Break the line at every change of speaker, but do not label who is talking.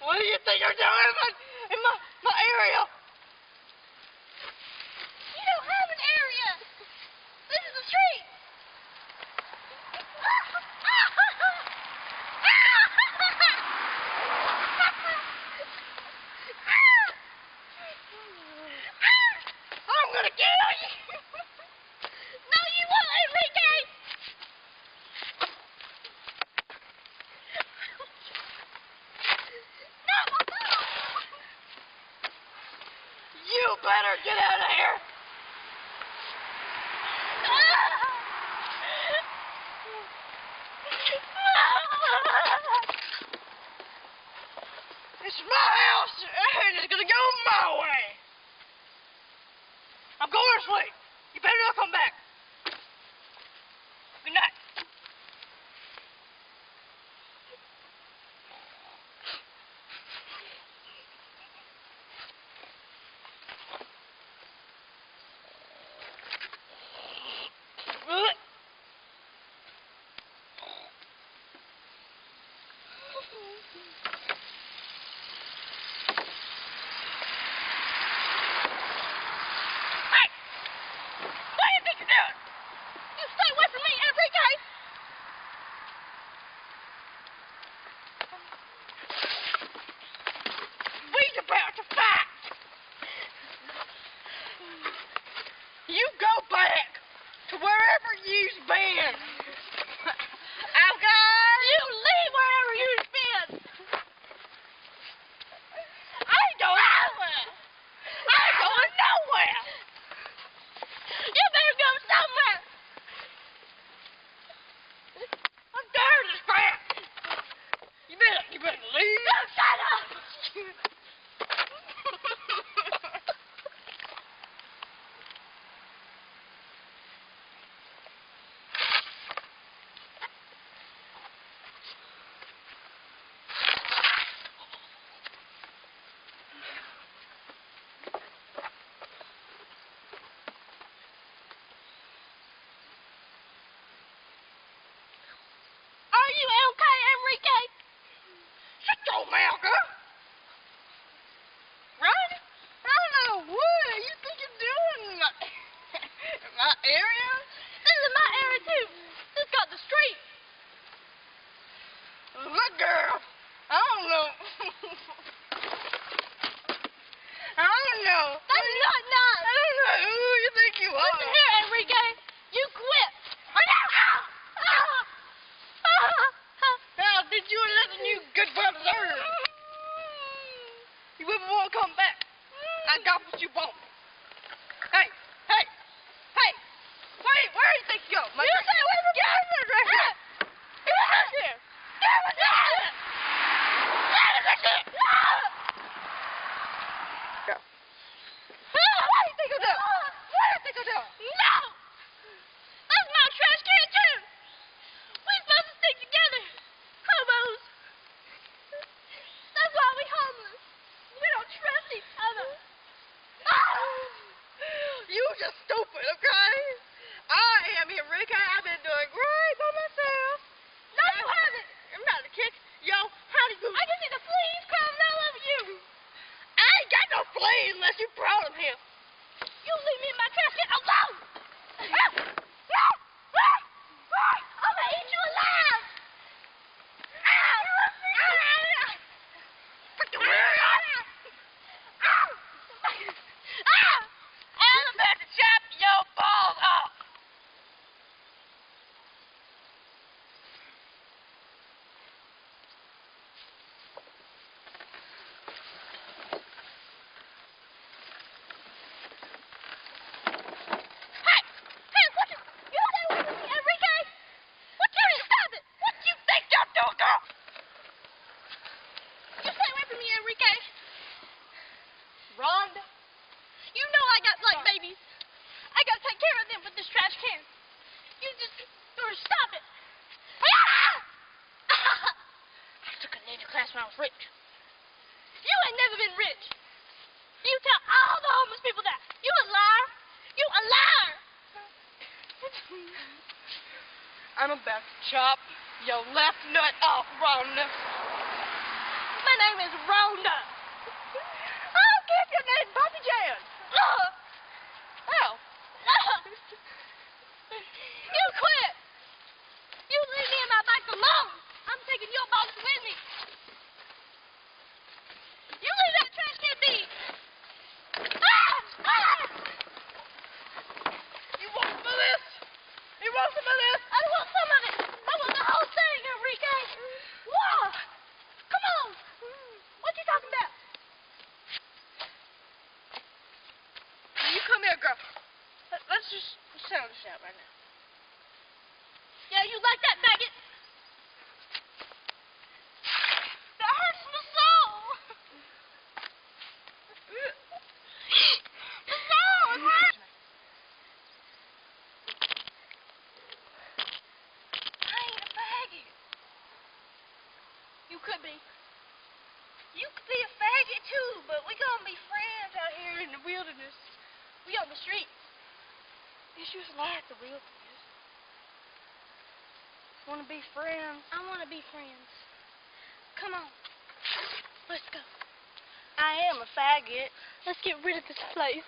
What do you think you're doing in my area?
You don't have an area. This is a street.
I'm gonna kill you.
No, you won't, Enrique. No,
You better get out of here. It's my house, and it's gonna go my way. I'm going to sleep. You better not come back. Good night. You go back to wherever you've been. Okay?
You leave wherever you've been.
I ain't going nowhere. I ain't going nowhere.
You better go somewhere.
I'm tired of this crap. You better leave.
No, shut up. Are you okay, Enrique?
Shut your mouth, girl. Right? I don't know what you think you're doing in my area.
This is my area too. This got the street.
Look, girl. I don't know. I don't know.
That's not nice.
I don't know who you think you are.
Listen here, Enrique. You quit.
Now, did you a lesson you good well deserved? You ever want to come back? I got what you want. Hey. Wait, where do you think you go?
You stay away from me.
Get out of there, right here. Get out of here. Get out of there. Get out of there. Go. What do you think you're doing? What do you think you're doing?
No! That's my trash can too! We're supposed to stick together! Hobos! That's why we homeless! We don't trust each other!
You just stupid, okay? I am Enrique. I've been doing great by myself.
No, you haven't!
I'm about to kick yo. How do you?
I can see the fleas crawling all over you!
I ain't got no fleas unless you brought them here.
You leave me in my trash can alone! I'm gonna eat you alive!
I'm about to chop your balls off.
Hey, what you stay away from me, Enrique! What you stop it!
What you think you're doing, girl?
You stay away from me, Enrique!
Rhonda?
You know I got like babies. I gotta take care of them with this trash can. You stop it.
I took a ninja class when I was rich.
You ain't never been rich. You tell all the homeless people that. You a liar. You a liar.
I'm about to chop your left nut off, Rhonda.
My name is no.
I'll give your name Papi Jan. Ow.
You quit. You leave me and my bike alone. I'm taking your box with me. You leave that trash can be.
You want some of this? You want some of this?
I don't want some of it. I want the whole thing, Enrique. Whoa. Come on. What you talking about?
You come here, girl. Let's just settle this out right now.
Yeah, you like that, maggot? That hurts my soul. My soul is hurt. I ain't a faggot. You could be. You could be a faggot too, but we gonna be friends out here in the wilderness. We on the street.
It's just like the wilderness. Want to be friends?
I want to be friends. Come on. Let's go.
I am a faggot.
Let's get rid of this place.